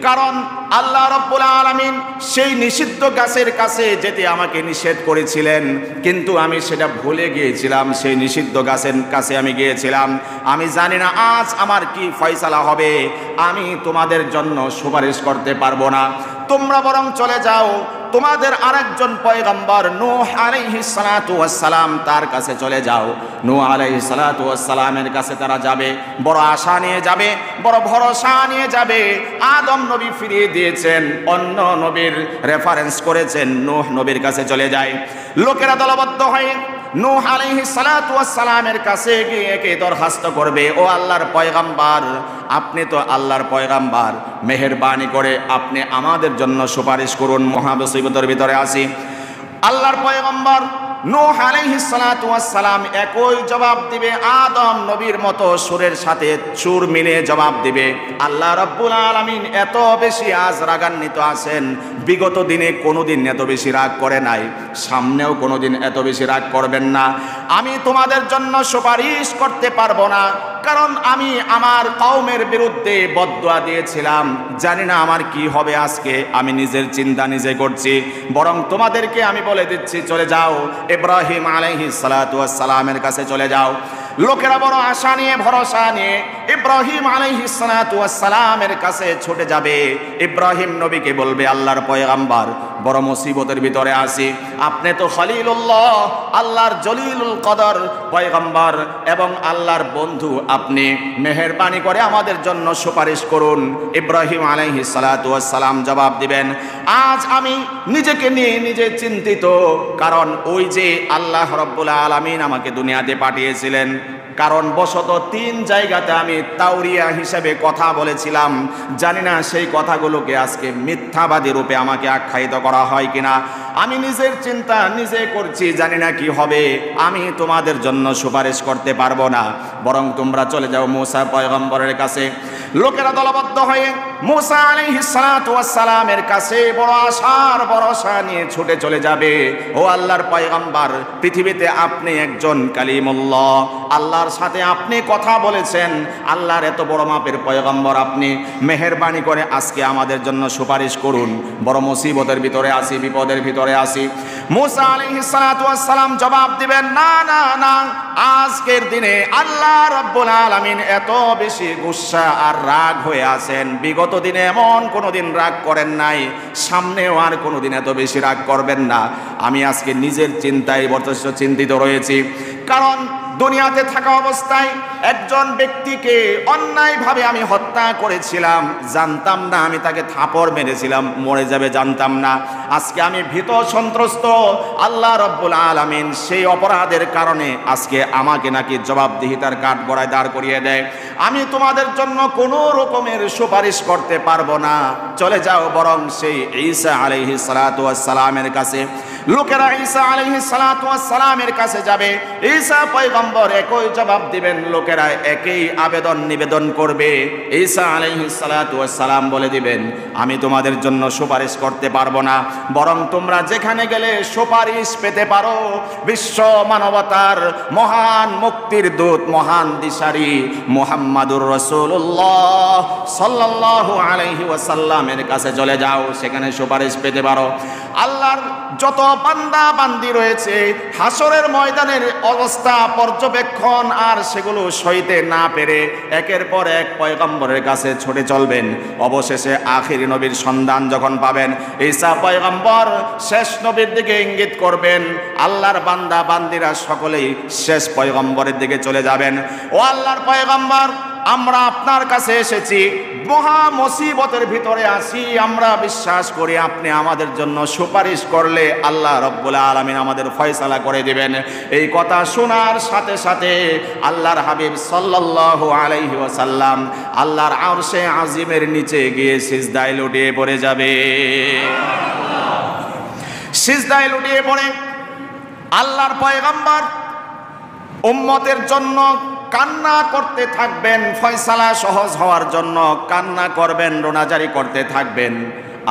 কারণ আল্লাহ রব্বুল আলামিন সেই নিষিদ্ধ গাছের কাছে যেতে আমাকে নিষেধ করেছিলেন, কিন্তু আমি সেটা ভুলে গিয়েছিলাম, সেই নিষিদ্ধ গাছের কাছে আমি গিয়েছিলাম। আমি জানি না আজ আমার কি ফয়সালা হবে, আমি তোমাদের জন্য সুপারিশ করতে পারবো না। তোমরা বরং চলে যাও, তোমাদের আরেকজন পয়গম্বর নূহ আলাইহিস সালাতু ওয়াস সালাম, তার কাছে চলে যাও। নূহ আলাইহিস সালাতু ওয়াস সালামের কাছে তারা যাবে, বড় আশা নিয়ে যাবে, বড় ভরসা নিয়ে যাবে। আদম নবী ফিরিয়ে দিয়েছেন, অন্য নবীর রেফারেন্স করেছেন, নূহ নবীর কাছে চলে যায়। লোকেরা দলবদ্ধ হয়ে নূহ আলাইহিস সালাতু ওয়াস সালামের কাছে গিয়ে একে দরখাস্ত করবে, ও আল্লাহর পয়গম্বর, আপনি তো আল্লাহর পয়গম্বর, মেহেরবানি করে আপনি আমাদের জন্য সুপারিশ করুন, মহা মুসিবতের ভিতরে আছি। আল্লাহর পয়গম্বর নূহ আলাইহিস সালাতু ওয়াস সালাম একই জবাব দিবে, আদম নবীর মতো সুরের সাথে সুর মিলিয়ে জবাব দিবে। আল্লাহ রাব্বুল আলামিন এত বেশি আজ রাগান্বিত আছেন, বিগত দিনে কোনোদিন এত বেশি রাগ করে নাই, সামনেও কোনোদিন এত বেশি রাগ করবেন না। আমি তোমাদের জন্য সুপারিশ করতে পারবো না, কারণ আমি আমার কওমের বিরুদ্ধে বদদুয়া দিয়েছিলাম, জানি না আমার কি হবে আজকে, আমি নিজের চিন্তা নিজে করছি। বরং তোমাদেরকে আমি বলে দিচ্ছি, চলে যাও, ইব্রাহিম আলাইহিস সালাতু ওয়াস সালামের কাছে চলে যাও। লোকেরা বড় আশা নিয়ে ভরসা নিয়ে ইব্রাহিম আলাইহিস সালাতু ওয়াস সালামের কাছে ছুটে যাবে। ইব্রাহিম নবীকে বলবে, আল্লাহর পয়গম্বর, বড় মুসিবতের ভিতরে আছি, আপনি তো খলিলুল্লাহ, আল্লাহর জলিলুল কদর পয়গম্বর এবং আল্লাহর বন্ধু, আপনি মেহেরবানি করে আমাদের জন্য সুপারিশ করুন। ইব্রাহিম আলাইহিস সালাতু ওয়াস সালাম জবাব দিবেন, আজ আমি নিজেকে নিয়ে নিজে চিন্তিত, কারণ ওই যে আল্লাহ রাব্বুল আলামিন আমাকে দুনিয়াতে পাঠিয়েছিলেন, কারণ বশত 3 জায়গাতে আমি তাওরিয়া হিসেবে কথা বলেছিলাম, জানি না সেই কথাগুলোকে আজকে মিথ্যাবাদী রূপে আমাকে আখ্যায়িত করা হয় কিনা। আমি নিজের চিন্তা নিজে করছি, জানি না কি হবে, আমি তোমাদের জন্য সুপারিশ করতে পারবো না, বরং তোমরা চলে যাও মূসা পয়গম্বরের কাছে। লোকেরা দলবদ্ধ হয়ে মূসা আলাইহিস সালাতু ওয়াস সালামের কাছে বড় আশার ভরসা নিয়ে ছুটে চলে যাবে। ও আল্লাহর পয়গম্বর, পৃথিবীতে আপনি একজন কালিমুল্লাহ, আল্লাহর সাথে আপনি কথা বলেছেন, আল্লাহর এত বড় মাপের পয়গম্বর আপনি, মেহেরবানি করে আজকে আমাদের জন্য সুপারিশ করুন, বড় মুসিবতের ভিতরে আছি, বিপদের ভিতরে আছি। মূসা আলাইহিস সালাতু ওয়াস সালাম জবাব দিবেন, না না না, আজকের দিনে আল্লাহ রাব্বুল আলামিন এত বেশি গুসা আর রাগ হয়ে আছেন, বিগত দিনে এমন কোনোদিন রাগ করেন নাই, সামনেও আর কোনোদিন এত বেশি রাগ করবেন না। আমি আজকে নিজের চিন্তায় যথেষ্ট চিন্তিত রয়েছি, কারণ দুনিয়াতে থাকা অবস্থায় একজন ব্যক্তিকে অন্যায়ভাবে আমি হত্যা করেছিলাম, জানতাম না আমি তাকে থাপড় মেরেছিলাম, মরে যাবে জানতাম না। আজকে আমি ভীত সন্ত্রস্ত, আল্লাহ রাব্বুল আলামিন সেই অপরাধের কারণে আজকে আমাকে নাকি জবাবদিহিতার কাঠগড়ায় দাঁড় করিয়ে দেয়। আমি তোমাদের জন্য কোনো রকমের সুপারিশ করতে পারবো না, চলে যাও বরং সেই ঈসা আলাইহিস সালাতু ওয়াস সালামের কাছে। লোকেরা ঈসা আলাইহিস সালাতু ওয়াস সালামের কাছে যাবে, ঈসা পয়গম্বর একই জবাব দিবেন, লোকেরা একই আবেদন নিবেদন করবে। ঈসা আলাইহিস সালাতু ওয়াস সালাম বলে দিবেন, আমি তোমাদের জন্য সুপারিশ করতে পারবো না, বরং তোমরা যেখানে গেলে সুপারিশ পেতে পারো বিশ্ব মানবতার মহান মুক্তির দূত, মহান দিশারি মুহাম্মাদুর রাসূলুল্লাহ সাল্লাল্লাহু আলাইহি ওয়াসাল্লামের কাছে চলে যাও, সেখানে সুপারিশ পেতে পারো। আল্লাহর যত বান্দা বান্দি রয়েছে হাসরের ময়দানের অবস্থা পর্যবেক্ষণ আর সেগুলো সইতে না পেরে একের পর এক পয়গম্বরের কাছে ছুটে চলবেন। অবশেষে আখিরি নবীর সন্ধান যখন পাবেন, ঈসা পয়গম্বর শেষ নবীর দিকে ইঙ্গিত করবেন, আল্লাহর বান্দা বান্দিরা সকলেই শেষ পয়গম্বরের দিকে চলে যাবেন। ও আল্লাহর পয়গম্বর, আমরা আপনার কাছে এসেছি, মহা মুসিবতের ভিতরে আছি, আমরা বিশ্বাস করি আপনি আমাদের জন্য সুপারিশ করলে আল্লাহ রব্বুল আলামিন আমাদের ফয়সালা করে দিবেন। এই কথা শোনার সাথে সাথে আল্লাহর হাবিব সাল্লাল্লাহু আলাইহি ওয়াসাল্লাম আল্লাহর আরশে আজিমের নিচে গিয়ে সিজদায় লুটিয়ে পড়ে যাবে। সিজদায় লুটিয়ে পড়ে আল্লাহর পয়গম্বর উম্মতের জন্য কান্না করতে থাকবেন, ফয়সালা সহজ হওয়ার জন্য কান্না করবেন, রোনাজারি করতে থাকবেন।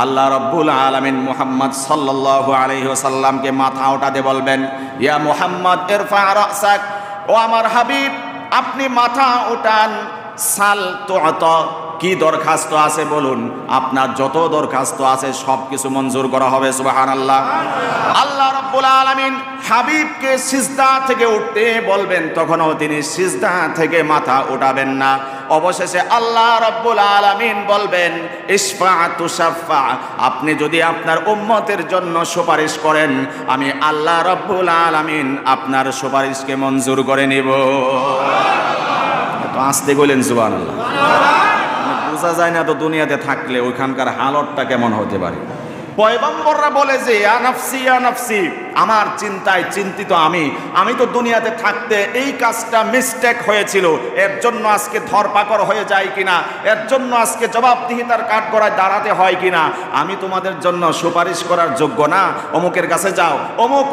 আল্লাহ রব্বুল আলামিন মুহাম্মদ সাল্লাল্লাহু আলাইহি ওয়াসাল্লামকে মাথা ওঠাতে বলবেন, ইয়া মুহাম্মদ ইরফা রাসাক, ও আমার হাবিব আপনি মাথা উঠান, সাল তুআতা, কি দরখাস্ত আছে বলুন, আপনার যত দরখাস্ত আছে সব কিছু মঞ্জুর করা হবে। সুবহানাল্লাহ। আল্লাহ রাব্বুল আলামিন হাবিবকে সিজদা থেকে উঠতে বলবেন, তখনও তিনি সিজদা থেকে মাথা উঠাবেন না। অবশেষে আল্লাহ রাব্বুল আলামিন বলবেন, ইশফা তুশাফা, আপনি যদি আপনার উম্মতের জন্য সুপারিশ করেন আমি আল্লাহ রাব্বুল আলামিন আপনার সুপারিশকে মঞ্জুর করে নিব। তো আসতে বলেন সুবহানাল্লাহ। বোঝা যায় না তো দুনিয়াতে থাকলে ওইখানকার হালতটা কেমন হতে পারে। পয়গম্বররা বলে যে ইয়া নাফসি ইয়া নাফসি, আমার চিন্তায় চিন্তিত আমি তো দুনিয়াতে থাকতে এই কাজটা মিস্টেক হয়েছিল, এর জন্য আজকে ধরপাকড় হয়ে যায় কিনা, এর জন্য আজকে জবাবদিহিতার কাঠগড়ায় দাঁড়াতে হয় কিনা, আমি তোমাদের জন্য সুপারিশ করার যোগ্য না, অমুকের কাছে যাও,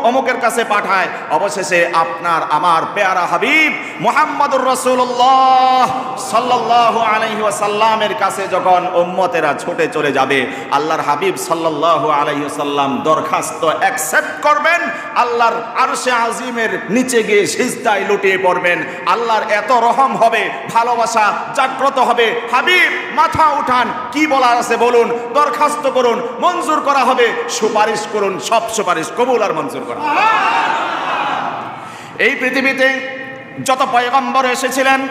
অমুকের কাছে পাঠায়। অবশেষে আপনার আমার পেয়ারা হাবিব মুহাম্মদুর রাসূলুল্লাহ সাল্লাল্লাহু আলাইহি ওয়াসাল্লামের কাছে যখন উম্মতেরা ছুটে চলে যাবে, আল্লাহর হাবিব সাল্লাল্লাহু আলাইহি ওয়াসাল্লাম দরখাস্ত অ্যাকসেপ্ট করবেন, আল্লাহর আরশে আজিমের নিচে গিয়ে সিজদায় লুটিয়ে পড়বেন। আল্লাহর এত রহম হবে, ভালোবাসা জাগ্রত হবে, হাবিব মাথা উঠান, কি বলার আছে বলুন, দরখাস্ত করুন, মঞ্জুর করা হবে, সুপারিশ করুন, সব সুপারিশ কবুল আর মঞ্জুর করা। এই পৃথিবীতে যত পয়গম্বর এসেছিলেন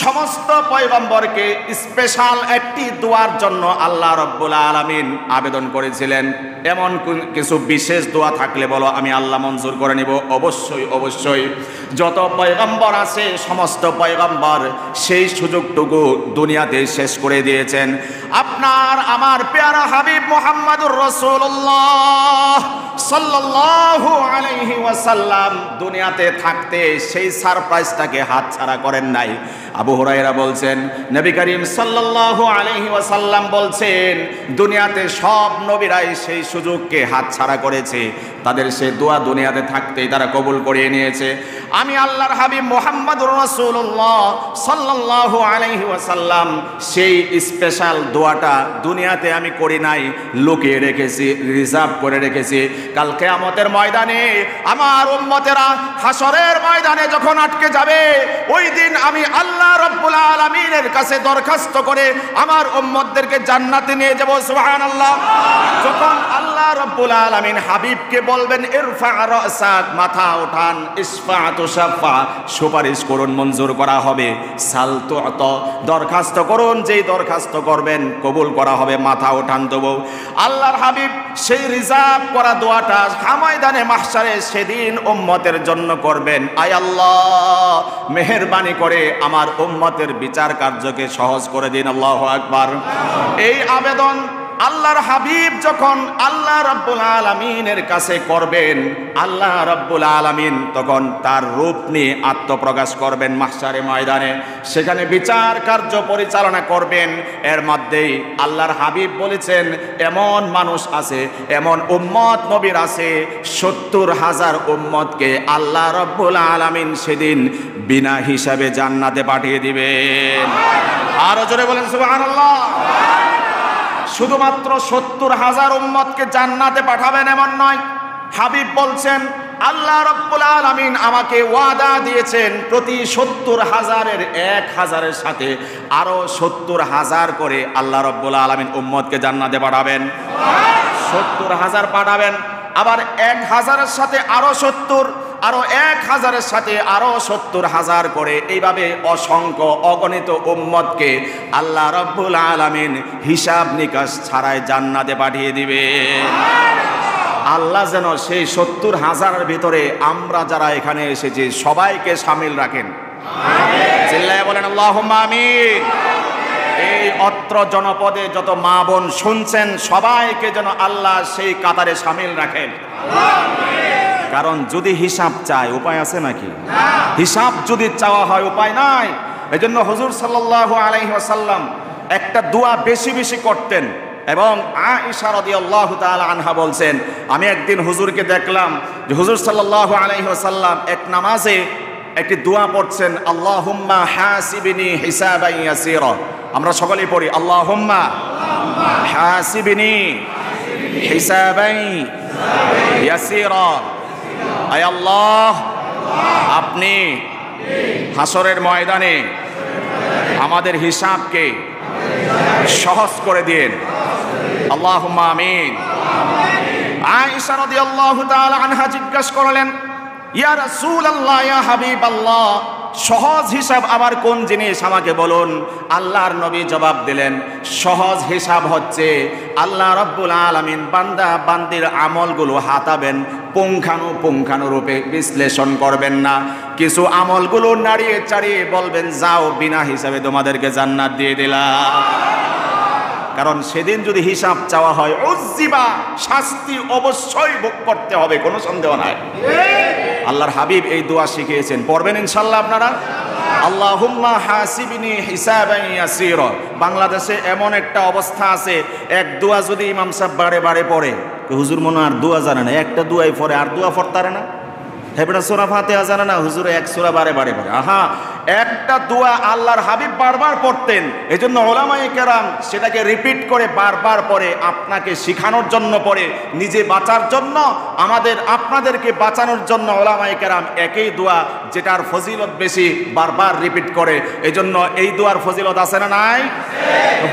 সমস্ত পয়গম্বরকে স্পেশাল একটি দোয়ার জন্য আল্লাহ রব্বুল আলামিন আবেদন করেছিলেন। এমন কিছু বিশেষ দোয়া থাকলে বলো, আমি আল্লাহ মঞ্জুর করে নিব। অবশ্যই অবশ্যই যত পয়গম্বর আছে সমস্ত পয়গম্বর সেই সুযোগটুকু দুনিয়াতে শেষ করে দিয়েছেন। আপনার আমার পেয়ারা হাবিব মুহাম্মদুর রাসূলুল্লাহ সাল্লাল্লাহু আলাইহি ওয়াসাল্লাম দুনিয়াতে থাকতে সেই সারপ্রাইজটাকে হাতছাড়া করেন নাই। আবু হুরায়রা বলছেন, নবী করিম সাল্লাল্লাহু আলাইহি ওয়াসাল্লাম বলছেন, দুনিয়াতে সব নবীরাই সেই সুযোগকে হাতছাড়া করেছে, তাদের সেই দোয়া দুনিয়াতে থাকতেই তারা কবুল করিয়ে নিয়েছে। আমি আল্লাহর হাবিব মুহাম্মদুর রাসূলুল্লাহ সাল্লাল্লাহু আলাইহি ওয়াসাল্লাম সেই স্পেশাল দোয়াটা দুনিয়াতে আমি করি নাই, লুকিয়ে রেখেছি, রিজার্ভ করে রেখেছি। কাল কিয়ামতের ময়দানে আমার উম্মতেরা হাসরের ময়দানে যখন আটকে যাবে, ওই দিন আমি আল্লাহ রাব্বুল আলামিনের কাছে দরখাস্ত করে আমার উম্মতদেরকে জান্নাতে নিয়ে যাব। সুবহানাল্লাহ। যখন আল্লাহ রাব্বুল আলামিন হাবিবকে বলবেন, ইরফা রাসাক, মাথা ওঠান, ইশফা তুশাফা, সুপারিশ করুন, মঞ্জুর করা হবে, সাল তুআতা, দরখাস্ত করুন, যেই দরখাস্ত করবেন কবুল করা হবে, মাথা ওঠান দেবো। আল্লাহর হাবিব সেই রিজার্ভ করা দোয়াটা ময়দানে মাহশারে সেদিন উম্মতের জন্য করবেন। আয় আল্লাহ, মেহেরবানি করে আমার উম্মতের বিচার কার্যকে সহজ করে দিন। আল্লাহু আকবার। এই আবেদন আল্লাহর হাবিব যখন আল্লাহ রাব্বুল আলামিনের কাছে করবেন, আল্লাহ রাব্বুল আলামিন তখন তার রূপ নিয়ে আত্মপ্রকাশ করবেন মাহশারে ময়দানে, সেখানে বিচার কার্য পরিচালনা করবেন। এর মধ্যেই আল্লাহর হাবিব বলেছেন, এমন মানুষ আছে, এমন উম্মত নবীর আছে, 70,000 উম্মতকে আল্লাহ রাব্বুল আলামিন সেদিন বিনা হিসাবে জান্নাতে পাঠিয়ে দিবেন। আরো জোরে বলেন সুবহানাল্লাহ। শুধুমাত্র 70,000 উম্মতকে জান্নাতে পাঠাবেন এমন নয়, হাবিব বলছেন আল্লাহ রাব্বুল আলামিন আমাকে ওয়াদা দিয়েছেন প্রতি 70,000-এর 1,000-এর সাথে আরো 70,000 করে আল্লাহ রাব্বুল আলামিন উম্মতকে জান্নাতে পাঠাবেন। 70,000 পাঠাবেন, আবার 1,000-এর সাথে আরো 70, আরো 1,000-এর সাথে আরো 70,000 করে, এইভাবে অসংখ্য অগণিত উম্মতকে আল্লাহ রাব্বুল আলামিন হিসাব নিকাশ ছাড়াই জান্নাতে পাঠিয়ে দিবে। আল্লাহ যেন সেই 70,000-এর ভিতরে আমরা যারা এখানে এসেছি সবাইকে শামিল রাখেন। চিল্লায়া বলেন আল্লাহুম্মা আমিন। এই অত্র জনপদে যত মা বোন শুনছেন সবাইকে যেন আল্লাহ সেই কাতারে শামিল রাখেন। কারণ যদি হিসাব চায় উপায় আছে নাকি? হিসাব যদি চাওয়া হয় উপায় নাই। এজন্য হুজুর সাল্লাল্লাহু আলাইহি ওয়াসাল্লাম একটা দোয়া বেশি বেশি করতেন, এবং আয়েশা রাদিয়াল্লাহু তাআলা আনহা বলছেন, আমি একদিন হুজুরকে দেখলাম যে হুজুর সাল্লাল্লাহু আলাইহি ওয়াসাল্লাম এক নামাজে একটি দোয়া পড়ছেন, আল্লাহুম্মা হাসিবনি হিসাবান ইয়াসীরা। আমরা সকলেই পড়ি, আল্লাহুম্মা হাসিবনি হিসাবান ইয়াসীরা। আয় আল্লাহ, আপনি হাসরের ময়দানে আমাদের হিসাবকে সহজ করে দিন। আল্লাহুম্মা আমিন। আয়েশা রাদিয়াল্লাহু তাআলা আনহা জিজ্ঞাসা করলেন, ইয়া রাসূলুল্লাহ, ইয়া হাবিবাল্লাহ, সহজ হিসাব আবার কোন জিনিস আমাকে বলুন। আল্লাহর নবী জবাব দিলেন, সহজ হিসাব হচ্ছে আল্লাহ রাব্বুল আলামিন বান্দা বান্দির আমলগুলো হাতাবেন, পুঙ্খানুপুঙ্খানুরূপে বিশ্লেষণ করবেন না। কিছু আমলগুলো নাড়িয়ে চাড়িয়ে বলবেন, যাও বিনা হিসাবে তোমাদেরকে জান্নাত দিয়ে দিলাম। কারণ সেদিন যদি হিসাব চাওয়া হয়, উজ্জিবা, শাস্তি অবশ্যই ভোগ করতে হবে, কোনো সন্দেহ নাই। আল্লাহর হাবিব এই দোয়া শিখিয়েছেন, পড়বেন ইনশাআল্লাহ আপনারা। আল্লাহুম্মা হাসিবনি হিসাবান ইয়াসীরা। বাংলাদেশে এমন একটা অবস্থা আছে, এক দোয়া যদি ইমাম সাহেব বারে বারে পড়ে, হুজুর মনে আর দোয়া জানে না, একটা দোয়াই পড়ে আর দোয়া পড়তারে না। হেবড়া সূরা ফাতিহা জানে না, হুজুর এক সূরা বারে বারে পড়ে। আহা, একটা দোয়া আল্লাহর হাবিব বারবার পড়তেন। এজন্য উলামায়ে কেরাম সেটাকে রিপিট করে বারবার পড়ে, আপনাকে শিখানোর জন্য পড়ে, নিজে বাঁচার জন্য, আপনাদেরকে বাঁচানোর জন্য উলামায়ে কেরাম একই দোয়া যেটার ফজিলত বেশি বারবার রিপিট করে। এজন্য এই দোয়ার ফজিলত আছে না নাই?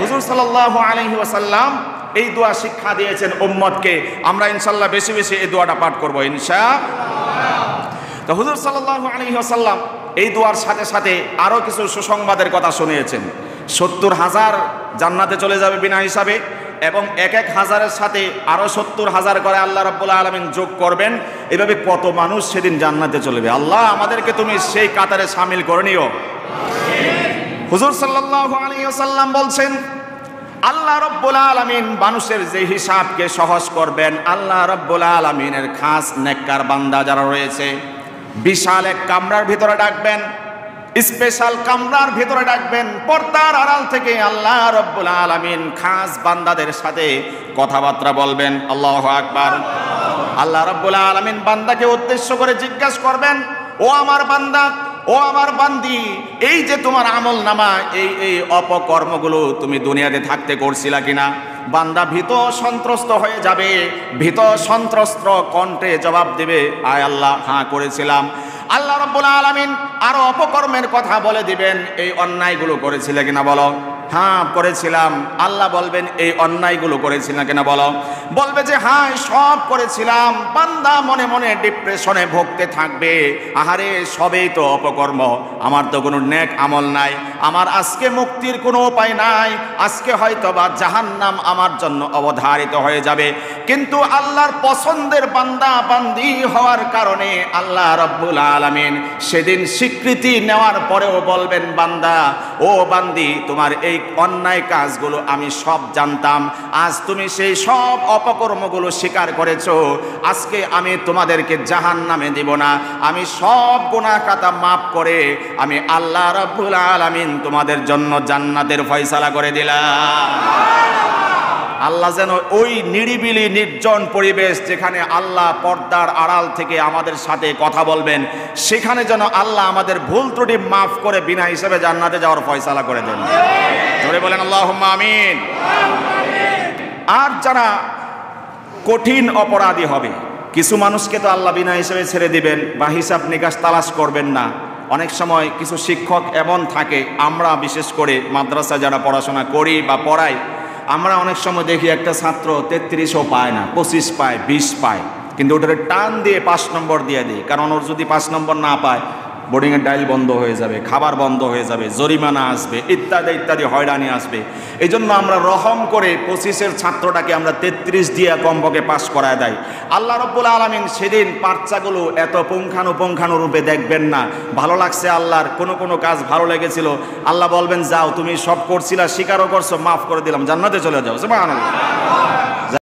হুজুর সাল্লাল্লাহু আলাইহি ওয়াসাল্লাম এই দোয়া শিক্ষা দিয়েছেন উম্মতকে। আমরা ইনশাআল্লাহ বেশি বেশি এই দোয়াটা পাঠ করব ইনশাআল্লাহ। তো হুজুর সাল্লাল্লাহু আলাইহি ওয়াসাল্লাম এই দোয়ার সাথে সাথে আরো কিছু সুসংবাদের কথা শুনিয়েছেন। 70,000 জান্নাতে চলে যাবে বিনা হিসাবে, এবং 1,000-এর সাথে আরো 70,000 করে আল্লাহ রাব্বুল আলামিন যোগ করবেন। এভাবে কত মানুষ সেদিন জান্নাতে চলবে। আল্লাহ আমাদেরকে তুমি সেই কাতারে শামিল করে নিও। হুজুর সাল্লাল্লাহু আলাইহি ওয়াসাল্লাম বলছেন, আল্লাহ রাব্বুল আলামিন মানুষের যে হিসাবকে সহজ করবেন, আল্লাহ রাব্বুল আলামিনের খাস নেককার বান্দা যারা রয়েছে, বিশাল এক কামরার ভিতরে ডাকবেন, স্পেশাল কামরার ভিতরে ডাকবেন। পর্দার আড়াল থেকে আল্লাহ রাব্বুল আলামিন খাস বান্দাদের সাথে কথাবার্তা বলবেন। আল্লাহু আকবার। আল্লাহ রাব্বুল আলামিন বান্দাকে উদ্দেশ্য করে জিজ্ঞাসা করবেন, ও আমার বান্দা, ও আমার বান্দি, এই যে তোমার আমল নামা, এই অপকর্মগুলো তুমি দুনিয়াতে থাকতে করছিলা কিনা? বান্দা ভীত সন্ত্রস্ত হয়ে যাবে, ভীত সন্ত্রস্ত কণ্ঠে জবাব দেবে, আয় আল্লাহ, হ্যাঁ করেছিলাম। আল্লাহ রাব্বুল আলামিন আরো অপকর্মের কথা বলে দিবেন, এই অন্যায়গুলো করেছিলে কিনা বলো। হ্যাঁ করেছিলাম। আল্লাহ বলবেন, এই অন্যায়গুলো করেছিলাম কিনা বলো। বলবে যে হ্যাঁ সব করেছিলাম। বান্দা মনে মনে ডিপ্রেশনে ভুগতে থাকবে, আহারে সবেই তো অপকর্ম, আমার তো কোনো নেক আমল নাই, আমার আজকে মুক্তির কোনো উপায় নাই, আজকে হয়তো বা জাহান্নাম আমার জন্য অবধারিত হয়ে যাবে। কিন্তু আল্লাহর পছন্দের বান্দা বান্দি হওয়ার কারণে আল্লাহ রাব্বুল আলামিন সেদিন স্বীকৃতি নেওয়ার পরেও বলবেন, বান্দা, ও বান্দি, তোমার এই অন্যায় কাজগুলো আমি সব জানতাম, আজ তুমি সেই সব অপকর্মগুলো স্বীকার করেছো, আজকে আমি তোমাদেরকে জাহান্নামে দিব না, আমি সব গুনাহ খাতা মাফ করে আমি আল্লাহ রাব্বুল আলামিন তোমাদের জন্য জান্নাতের ফয়সালা করে দিলাম। আল্লাহ যেন ওই নিরিবিলি নির্জন পরিবেশ যেখানে আল্লাহ পর্দার আড়াল থেকে আমাদের সাথে কথা বলবেন, সেখানে যেন আল্লাহ আমাদের ভুল ত্রুটি মাফ করে বিনা হিসেবে জান্নাতে যাওয়ার ফয়সালা করে দেন। জোরে বলেন আল্লাহুম্মা আমিন। আর যারা কঠিন অপরাধী হবে, কিছু মানুষকে তো আল্লাহ বিনা হিসেবে ছেড়ে দিবেন বা হিসাব নিকাশ তালাশ করবেন না। অনেক সময় কিছু শিক্ষক এমন থাকে, আমরা বিশেষ করে মাদ্রাসা যারা পড়াশোনা করি বা পড়াই, আমরা অনেক সময় দেখি একটা ছাত্র 33ও পায় না, 25 পায়, 20 পায়, কিন্তু ওটারে টান দিয়ে 5 নম্বর দিয়ে দিই, কারণ ওর যদি 5 নম্বর না পায় বোর্ডিংয়ের ডাইল বন্ধ হয়ে যাবে, খাবার বন্ধ হয়ে যাবে, জরিমানা আসবে, ইত্যাদি ইত্যাদি হয়রানি আসবে। এই জন্য আমরা রহম করে 25-এর ছাত্রটাকে আমরা 33 দিয়ে কমপক্ষে পাস করায় দেয়। আল্লাহ রাব্বুল আলামিন সেদিন বাচ্চাগুলো এত পুঙ্খানুপুঙ্খানুরূপে দেখবেন না। ভালো লাগছে আল্লাহর, কোনো কাজ ভালো লেগেছিল, আল্লাহ বলবেন যাও তুমি সব করছিলা, স্বীকারও করছো, মাফ করে দিলাম, জান্নাতে চলে যাও। সুবহানাল্লাহ।